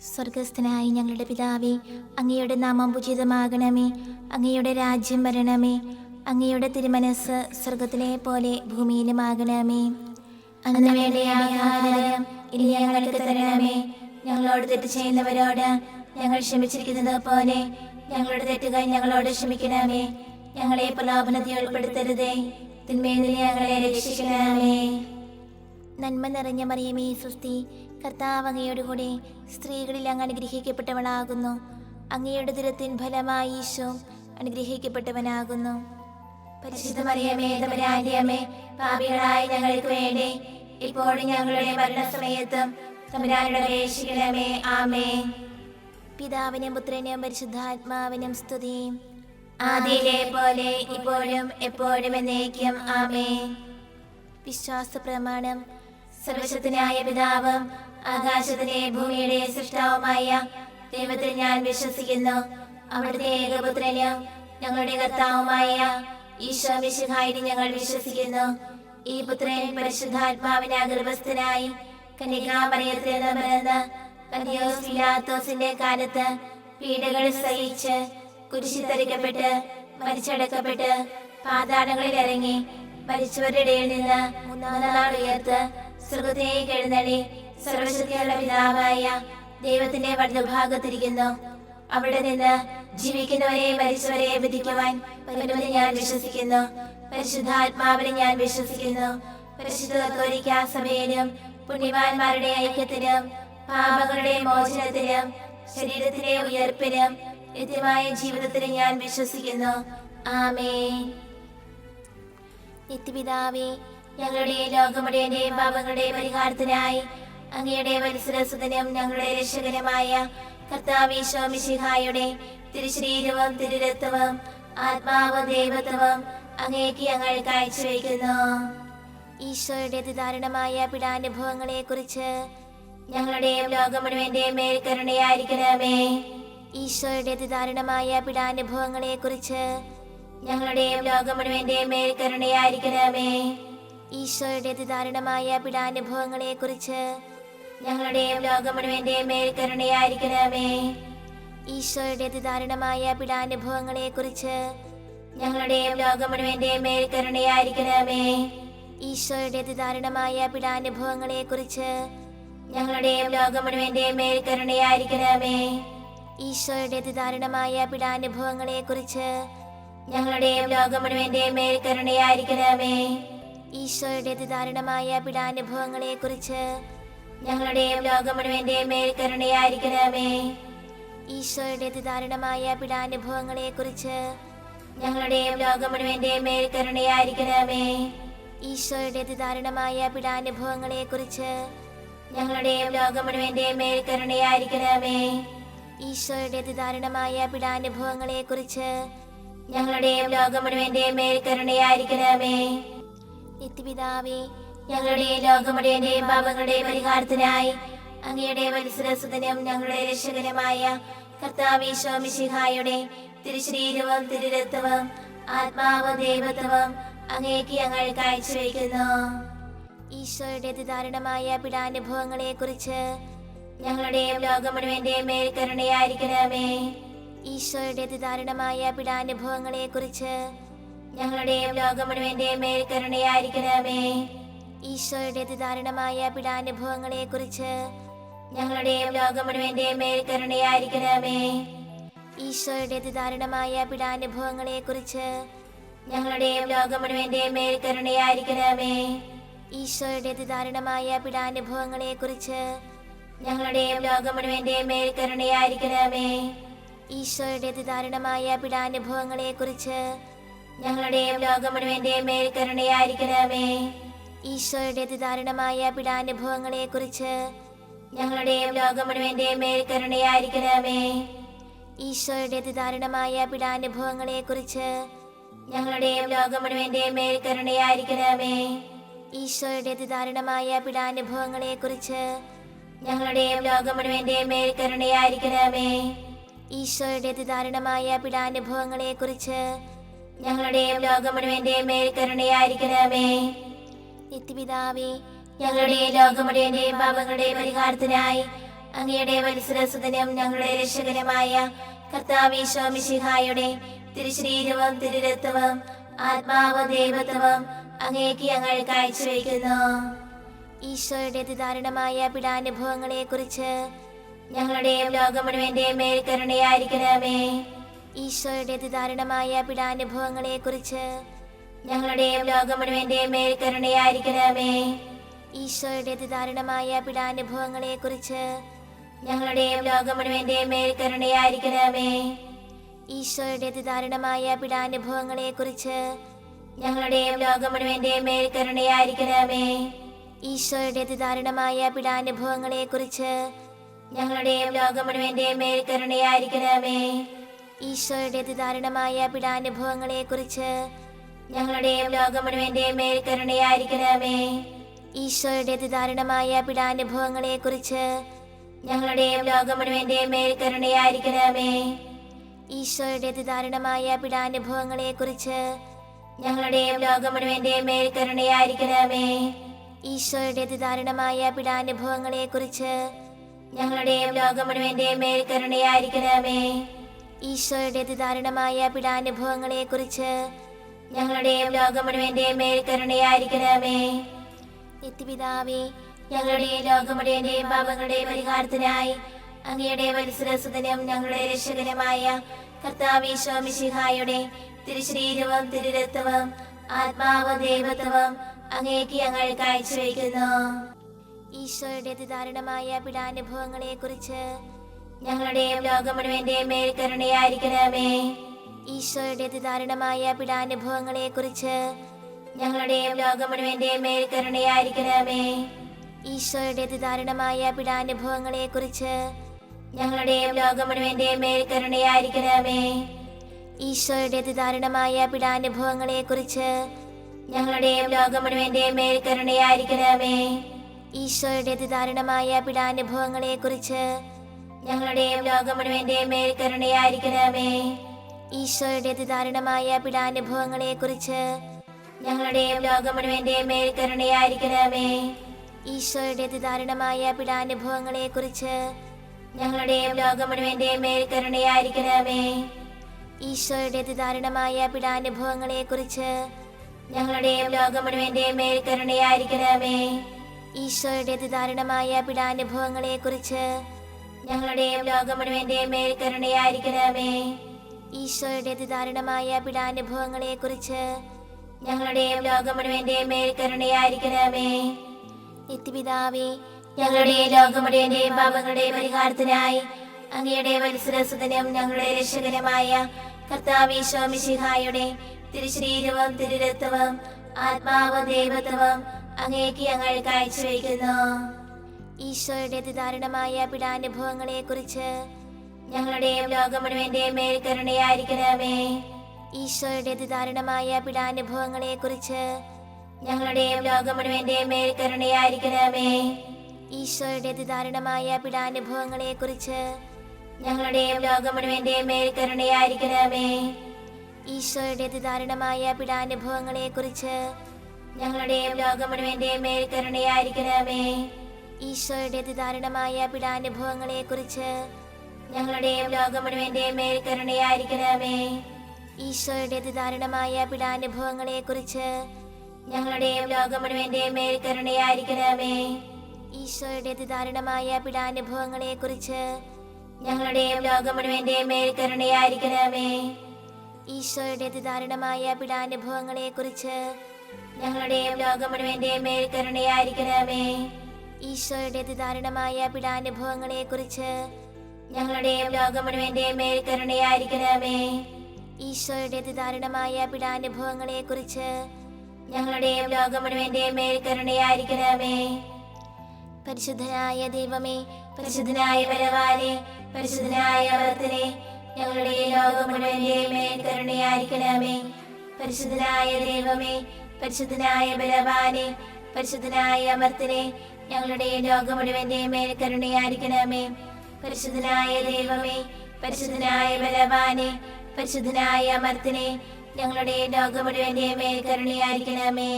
സ്വർഗസ്ഥനായ ഞങ്ങളുടെ പിതാവേ, അങ്ങയുടെ നാമം പൂജിതമാകണമേ. അങ്ങയുടെ രാജ്യം വരണമേ. അങ്ങയുടെ തിരുമനസ് സ്വർഗത്തിലെ പോലെ ഭൂമിയിലുമാകണമേ. അന്ന് വേണ്ട ആഹാരം ഇനി ഞങ്ങൾക്ക് തരണമേ. ഞങ്ങളോട് തെറ്റ് ചെയ്യുന്നവരോട് ഞങ്ങൾ ക്ഷമിച്ചിരിക്കുന്നത് പോലെ ഞങ്ങളുടെ തെറ്റുകൾ ഞങ്ങളോട് ക്ഷമിക്കണമേ. ഞങ്ങളെ പ്രലോഭനത്തിൽ ഉൾപ്പെടുത്തരുതേ, തിന്മയിൽ നിന്ന് ഞങ്ങളെ രക്ഷിക്കണമേ. നന്മ നിറഞ്ഞ മറിയമേ സ്വസ്തി, കർത്താവ് അങ്ങയോടുകൂടെ സ്ത്രീകളിൽ അങ്ങ് അനുഗ്രഹിക്കപ്പെട്ടവളാകുന്നു. അങ്ങയുടെ ദുരത്തിൻ ഫലമായി ഈശോ അനുഗ്രഹിക്കപ്പെട്ടവനാകുന്നു. പരിശുദ്ധ മറിയമേ, തമ്പുരാന്റെ അമ്മേ, പാപികളായ ഞങ്ങൾക്ക് വേണ്ടി ഇപ്പോഴും ഞങ്ങളുടെ മരണസമയത്തും തമ്പുരാനോട് അപേക്ഷിക്കണമേ. ആമേൻ. പിതാവിനും പുത്രനും പരിശുദ്ധാത്മാവിനും സ്തുതി, ആദിയിലെ പോലെ ഇപ്പോഴും എപ്പോഴും എന്നേക്കും. ആമേൻ. വിശ്വാസ പ്രമാണം. സർവശക്തനായ പിതാവും ആകാശത്തിലെ ഭൂമിയുടെ സൃഷ്ടാവുമായ ദൈവത്തിൽ ഞാൻ വിശ്വസിക്കുന്നു. അവിടുത്തെ ഏകപുത്രനും ഞങ്ങളുടെ കർത്താവുമായ ഈശോ മിശിഹായിൽ ഞങ്ങൾ വിശ്വസിക്കുന്നു. ഈ പുത്രൻ പരിശുദ്ധാത്മാവിന് ഗർഭസ്ഥനായി കന്യകാമറിയത്തിൽ നിന്ന് പിറന്ന് പന്തിയോസ് പിലാത്തോസിന്റെ കാലത്ത് പീഡകൾ സഹിച്ച് കുരിശിൽ തറയ്ക്കപ്പെട്ട് മരിച്ചടക്കപ്പെട്ട് പാതാളങ്ങളിൽ ഇറങ്ങി മരിച്ചവരുടെ ഇടയിൽ നിന്ന് മൂന്നാം നാൾ ഉയർത്ത് സ്വർഗ്ഗത്തിലേക്ക് എഴുന്നള്ളി സർവശക്തിയുള്ള പിതാവായ ദൈവത്തിന്റെ വലതുഭാഗത്തിരിക്കുന്നു. അവിടെ നിന്ന് ജീവിക്കുന്നവരെ മരിച്ചവരെ വിധിക്കുവാൻ വരുമെന്ന് ഞാൻ വിശ്വസിക്കുന്നു. പരിശുദ്ധാത്മാവിനെ ഞാൻ വിശ്വസിക്കുന്നു. പരിശുദ്ധ കത്തോലിക്കാ സഭയിലും പുണ്യവാന്മാരുടെ ഐക്യത്തിലും പാപങ്ങളുടെ മോചനത്തിലും ശരീരത്തിലെ ഉയർപ്പിലും നിത്യമായ ജീവിതത്തിലും ഞാൻ വിശ്വസിക്കുന്നു. ആമേൻ. നിത്യപിതാവേ, ഞങ്ങളുടെ ലോകമുടേന്റെയും പാപങ്ങളുടെ പരിഹാരത്തിനായി അങ്ങയുടെ വത്സരസുതനും ഞങ്ങളുടെ രക്ഷകനുമായ കർത്താവ് ഈശോ മിശിഹായുടെ തിരുശരീരവും തിരുരക്തവും ആത്മാവും ദൈവത്വവും അങ്ങേക്ക് ഞങ്ങൾ കാഴ്ചവെക്കുന്നു. ഈശോയുടെ അതിദാരുണമായ പീഡാനുഭവങ്ങളെ കുറിച്ച് ഞങ്ങളുടെയും ലോകം മുഴുവന്റെയും മേൽ കരുണയായിരിക്കണമേ. ഈശോയുടെ അതിദാരുണമായ പീഡാനുഭവങ്ങളെ കുറിച്ച് ഞങ്ങളുടെയും ലോകം മുഴുവന്റെയും മേൽ കരുണയായിരിക്കണമേ. ഈശോയുടെ അതിദാരുണമായ പീഡാനുഭവങ്ങളെ കുറിച്ച് ഞങ്ങളുടെയും ലോകം മുഴുവന്റെയും മേൽ കരുണയായിരിക്കണമേ. ഈശോയുടെ അതിദാരുണമായ പീഡാനുഭവങ്ങളെ കുറിച്ച് ഞങ്ങളുടെയും ലോകം മുഴുവന്റെയും മേൽ കരുണയായിരിക്കണമേ. ഈശോയുടെ അതിദാരുണമായ പീഡാനുഭവങ്ങളെ കുറിച്ച് ഞങ്ങളുടെയും ലോകം മുഴുവന്റെയും മേൽ കരുണയായിരിക്കണമേ. ഈശോയുടെ അതിദാരുണമായ പീഡാനുഭവങ്ങളെ കുറിച്ച് ഞങ്ങളുടെയും ലോകം മുഴുവന്റെയും മേൽ കരുണയായിരിക്കണമേ. ഈശോയുടെ അതിദാരുണമായ പീഡാനുഭവങ്ങളെ കുറിച്ച് ഞങ്ങളുടെയും ലോകം മുഴുവന്റെയും മേൽ കരുണയായിരിക്കണമേ. ഈശോയുടെ അതിദാരുണമായ പീഡാനുഭവങ്ങളെ കുറിച്ച് ഞങ്ങളുടെയും ലോകം മുഴുവന്റെയും മേൽ കരുണയായിരിക്കണമേ. ഈശോയുടെ അതിദാരുണമായ പീഡാനുഭവങ്ങളെ കുറിച്ച് ഞങ്ങളുടെയും ലോകം മുഴുവന്റെയും മേൽ കരുണയായിരിക്കണമേ. ഈശോയുടെ അതിദാരുണമായ പീഡാനുഭവങ്ങളെ കുറിച്ച് ഞങ്ങളുടെയും ലോകം മുഴുവന്റെയും മേൽ കരുണയായിരിക്കണമേ. നിത്യപിതാവേ, ഞങ്ങളുടെ ലോകം മുഴുവന്റെയും പാപങ്ങളുടെ പരിഹാരത്തിനായി അങ്ങയുടെ വത്സരസുതനും ഞങ്ങളുടെ രക്ഷകനുമായ കർത്താവ് ഈശോ മിശിഹായുടെ തിരുശരീരവും തിരുരക്തവും ആത്മാവും ദൈവത്വവും അങ്ങേക്ക് ഞങ്ങൾ കാഴ്ചവെക്കുന്നു. ഈശോയുടെ അതിദാരുണമായ പീഡാനുഭവങ്ങളെ കുറിച്ച് ഞങ്ങളുടെയും ലോകം മുഴുവന്റെയും മേൽ കരുണയായിരിക്കണമേ. ഈശോയുടെ അതിദാരുണമായ പീഡാനുഭവങ്ങളെ കുറിച്ച് ഞങ്ങളുടെയും ലോകം മുഴുവന്റെയും മേൽ കരുണയായിരിക്കണമേ. ഈശോയുടെ അതിദാരുണമായ പീഡാനുഭവങ്ങളെ കുറിച്ച് ഞങ്ങളുടെയും ലോകം മുഴുവന്റെയും മേൽ കരുണയായിരിക്കണമേ. ഈശോയുടെ അതിദാരുണമായ പീഡാനുഭവങ്ങളെ കുറിച്ച് ഞങ്ങളുടെയും ലോകം മുഴുവന്റെയും മേൽ കരുണയായിരിക്കണമേ. ഈശോയുടെ അതിദാരുണമായ പീഡാനുഭവങ്ങളെ കുറിച്ച് ഞങ്ങളുടെയും ലോകം മുഴുവന്റെയും മേൽ കരുണയായിരിക്കണമേ. ഈശോയുടെ അതിദാരുണമായ പീഡാനുഭവങ്ങളെ കുറിച്ച് ഞങ്ങളുടെയും ലോകം മുഴുവന്റെയും മേൽ കരുണയായിരിക്കണമേ. ഈശോയുടെ അതിദാരുണമായ പീഡാനുഭവങ്ങളെ കുറിച്ച് ഞങ്ങളുടെയും ലോകം മുഴുവന്റെയും മേൽ കരുണയായിരിക്കണമേ. ഈശോയുടെ അതിദാരുണമായ പീഡാനുഭവങ്ങളെ കുറിച്ച് ഞങ്ങളുടെയും ലോകം മുഴുവന്റെയും മേൽ കരുണയായിരിക്കണമേ. ഈശോയുടെ അതിദാരുണമായ പീഡാനുഭവങ്ങളെ കുറിച്ച് ഞങ്ങളുടെയും ലോകം മുഴുവന്റെയും മേൽ കരുണയായിരിക്കണമേ. ഈശോയുടെ അതിദാരുണമായ പീഡാനുഭവങ്ങളെ കുറിച്ച് ഞങ്ങളുടെയും ലോകം മുഴുവന്റെയും മേൽ കരുണയായിരിക്കണമേ. നിത്യപിതാവേ, ഞങ്ങളുടെ ലോകം മുഴുവന്റെയും പാപങ്ങളുടെ പരിഹാരത്തിനായി അങ്ങയുടെ വത്സരസുതനും ഞങ്ങളുടെ രക്ഷകനുമായ കർത്താവീശോ മിശിഹായുടെ തിരുശരീരവും തിരുരക്തവും ആത്മാവും ദൈവത്വവും അങ്ങേക്ക് ഞങ്ങൾ കാഴ്ചവെക്കുന്നു. ഈശോയുടെ അതിദാരുണമായ പീഡാനുഭവങ്ങളെ കുറിച്ച് ഞങ്ങളുടെയും ലോകം മുഴുവന്റെയും മേൽ കരുണയായിരിക്കണമേ. ഈശോയുടെ അതിദാരുണമായ പീഡാനുഭവങ്ങളെ കുറിച്ച് ഞങ്ങളുടെയും ലോകം മുഴുവന്റെയും മേൽ കരുണയായിരിക്കണമേ. ഈശോയുടെ അതിദാരുണമായ പീഡാനുഭവങ്ങളെ കുറിച്ച് ഞങ്ങളുടെയും ലോകം മുഴുവന്റെയും മേൽ കരുണയായിരിക്കണമേ. ഈശോയുടെ അതിദാരുണമായ പീഡാനുഭവങ്ങളെ കുറിച്ച് ഞങ്ങളുടെയും ലോകം മുഴുവന്റെയും മേൽ കരുണയായിരിക്കണമേ. ഈശോയുടെ അതിദാരുണമായ പീഡാനുഭവങ്ങളെ കുറിച്ച് ഞങ്ങളുടെയും ലോകം മുഴുവന്റെയും മേൽ കരുണയായിരിക്കണമേ. ഈശോയുടെ അതിദാരുണമായ പീഡാനുഭവങ്ങളെ കുറിച്ച് ഞങ്ങളുടെയും ലോകം മുഴുവന്റെയും മേൽ കരുണയായിരിക്കണമേ. ഈശോയുടെ അതിദാരുണമായ പീഡാനുഭവങ്ങളെ കുറിച്ച് ഞങ്ങളുടെയും ലോകം മുഴുവന്റെയും മേൽ കരുണയായിരിക്കണമേ. ഈശോയുടെ അതിദാരുണമായ പീഡാനുഭവങ്ങളെ കുറിച്ച് ഞങ്ങളുടെയും ലോകം മുഴുവന്റെയും മേൽ കരുണയായിരിക്കണമേ. ഈശോയുടെ അതിദാരുണമായ പീഡാനുഭവങ്ങളെ കുറിച്ച് ഞങ്ങളുടെയും ലോകം മുഴുവന്റെയും മേൽ കരുണയായിരിക്കണമേ. ഈശോയുടെ അതിദാരുണമായ പീഡാനുഭവങ്ങളെ കുറിച്ച് ഞങ്ങളുടെയും ലോകം മുഴുവന്റെയും മേൽ കരുണയായിരിക്കണമേ. നിത്യപിതാവേ, ഞങ്ങളുടെ ലോകം മുഴുവന്റെയും പാപങ്ങളുടെ പരിഹാരത്തിനായി അങ്ങയുടെ വത്സരസുതനും ഞങ്ങളുടെ രക്ഷകനുമായ കർത്താവീശോ മിശിഹായുടെ തിരുശരീരവും തിരുരക്തവും ആത്മാവും ദൈവത്വവും അങ്ങേക്ക് ഞങ്ങൾ കാഴ്ചവെക്കുന്നു. ഈശോയുടെ അതിദാരുണമായ പീഡാനുഭവങ്ങളെ കുറിച്ച് ഞങ്ങളുടെയും ലോകം മുഴുവന്റെയും മേൽ കരുണയായിരിക്കണമേ. ഈശോയുടെ അതിദാരുണമായ പീഡാനുഭവങ്ങളെ കുറിച്ച് ഞങ്ങളുടെയും ലോകം മുഴുവന്റെയും മേൽ കരുണയായിരിക്കണമേ. ഈശോയുടെ അതിദാരുണമായ പീഡാനുഭവങ്ങളെ കുറിച്ച് ഞങ്ങളുടെയും ലോകം മുഴുവന്റെയും മേൽ കരുണയായിരിക്കണമേ. ഈശോയുടെ അതിദാരുണമായ പീഡാനുഭവങ്ങളെ കുറിച്ച് ഞങ്ങളുടെയും ലോകം മുഴുവന്റെയും മേൽ കരുണയായിരിക്കണമേ. ഈശോയുടെ അതിദാരുണമായ പീഡാനുഭവങ്ങളെ കുറിച്ച് ഞങ്ങളുടെയും ലോകം മുഴുവന്റെയും മേൽ കരുണയായിരിക്കണമേ. ഈശോയുടെ അതിദാരുണമായ പീഡാനുഭവങ്ങളെ കുറിച്ച് ഞങ്ങളുടെയും ലോകം മുഴുവന്റെയും മേൽ കരുണയായിരിക്കണമേ. ഈശോയുടെ അതിദാരുണമായ പീഡാനുഭവങ്ങളെ കുറിച്ച് ഞങ്ങളുടെയും ലോകം മുഴുവന്റെയും മേൽ കരുണയായിരിക്കണമേ. ഈശോയുടെ അതിദാരുണമായ പീഡാനുഭവങ്ങളെ കുറിച്ച് ഞങ്ങളുടെയും ലോകം മുഴുവന്റെയും മേൽ കരുണയായിരിക്കണമേ. ഈശോയുടെ അതിദാരുണമായ പീഡാനുഭവങ്ങളെ കുറിച്ച് ഞങ്ങളുടെയും ലോകം മുഴുവന്റെയും മേൽ കരുണയായിരിക്കണമേ. ഈശോയുടെ അതിദാരുണമായ പീഡാനുഭവങ്ങളെ കുറിച്ച് ഞങ്ങളുടെയും ലോകം മുഴുവന്റെയും മേൽ കരുണയായിരിക്കണമേ. നിത്യപിതാവേ, ഞങ്ങളുടെ ലോകം മുഴുവന്റെയും പാപങ്ങളുടെ പരിഹാരത്തിനായി അങ്ങയുടെ വത്സരസുതനും ഞങ്ങളുടെ രക്ഷകനുമായ കർത്താവീശോ മിശിഹായുടെ തിരുശരീരവും തിരുരക്തവും ആത്മാവും ദൈവത്വവും അങ്ങേക്ക് ഞങ്ങൾ കാഴ്ചവെക്കുന്നു. ഈശോയുടെ അതിദാരുണമായ പീഡാനുഭവങ്ങളെ കുറിച്ച് ഞങ്ങളുടെയും ലോകം മുഴുവന്റെയും മേൽ കരുണയായിരിക്കണമേ. ഈശോയുടെ അതിദാരുണമായ പീഡാനുഭവങ്ങളെ കുറിച്ച് ഞങ്ങളുടെയും ലോകം മുഴുവന്റെയും മേൽ കരുണയായിരിക്കണമേ. ഈശോയുടെ അതിദാരുണമായ പീഡാനുഭവങ്ങളെ കുറിച്ച് ഞങ്ങളുടെയും ലോകം മുഴുവന്റെയും മേൽ കരുണയായിരിക്കണമേ. ഈശോയുടെ അതിദാരുണമായ പീഡാനുഭവങ്ങളെ കുറിച്ച് ഞങ്ങളുടെയും ലോകം മുഴുവന്റെയും മേൽ കരുണയായിരിക്കണമേ. ഈശോയുടെ അതിദാരുണമായ പീഡാനുഭവങ്ങളെ കുറിച്ച് ഞങ്ങളുടെയും ലോകം മുഴുവന്റെയും മേൽ കരുണയായിരിക്കണമേ. ഈശോയുടെ അതിദാരുണമായ പീഡാനുഭവങ്ങളെ കുറിച്ച് ഞങ്ങളുടെയും ലോകം മുഴുവന്റെയും മേൽ കരുണയായിരിക്കണമേ. ഈശോയുടെ അതിദാരുണമായ പീഡാനുഭവങ്ങളെ കുറിച്ച് ഞങ്ങളുടെയും ലോകം മുഴുവന്റെയും മേൽ കരുണയായിരിക്കണമേ. ഈശോയുടെ അതിദാരുണമായ പീഡാനുഭവങ്ങളെ കുറിച്ച് ഞങ്ങളുടെയും ലോകം മുഴുവന്റെയും മേൽ കരുണയായിരിക്കണമേ. ഈശോയുടെ അതിദാരുണമായ പീഡാനുഭവങ്ങളെ കുറിച്ച് ഞങ്ങളുടെയും ലോകം മുഴുവന്റെയും മേൽ കരുണയായിരിക്കണമേ. ഈശോയുടെ അതിദാരുണമായ പീഡാനുഭവങ്ങളെ കുറിച്ച് ഞങ്ങളുടെയും ലോകം മുഴുവന്റെയും മേൽ കരുണയായിരിക്കണമേ. പരിശുദ്ധനായ ദൈവമേ, പരിശുദ്ധനായ ബലവാനേ, പരിശുദ്ധനായ അമർത്തനേ, ഞങ്ങളുടെ ലോകം മുഴുവന്റെയും മേൽ കരുണയായിരിക്കണമേ. പരിശുദ്ധനായ ദൈവമേ, പരിശുദ്ധനായ ബലവാനേ, പരിശുദ്ധനായ അമർത്തനേ, ഞങ്ങളുടെ ലോകം മുഴുവന്റെയും മേൽ കരുണയായിരിക്കണമേ. പരിശുദ്ധനായ ദൈവമേ, പരിശുദ്ധനായ ബലവാനേ, പരിശുദ്ധനായ അമർത്തനേ, ഞങ്ങളുടെ ലോകം മുഴുവന്റെയും മേൽ കരുണയായിരിക്കണമേ.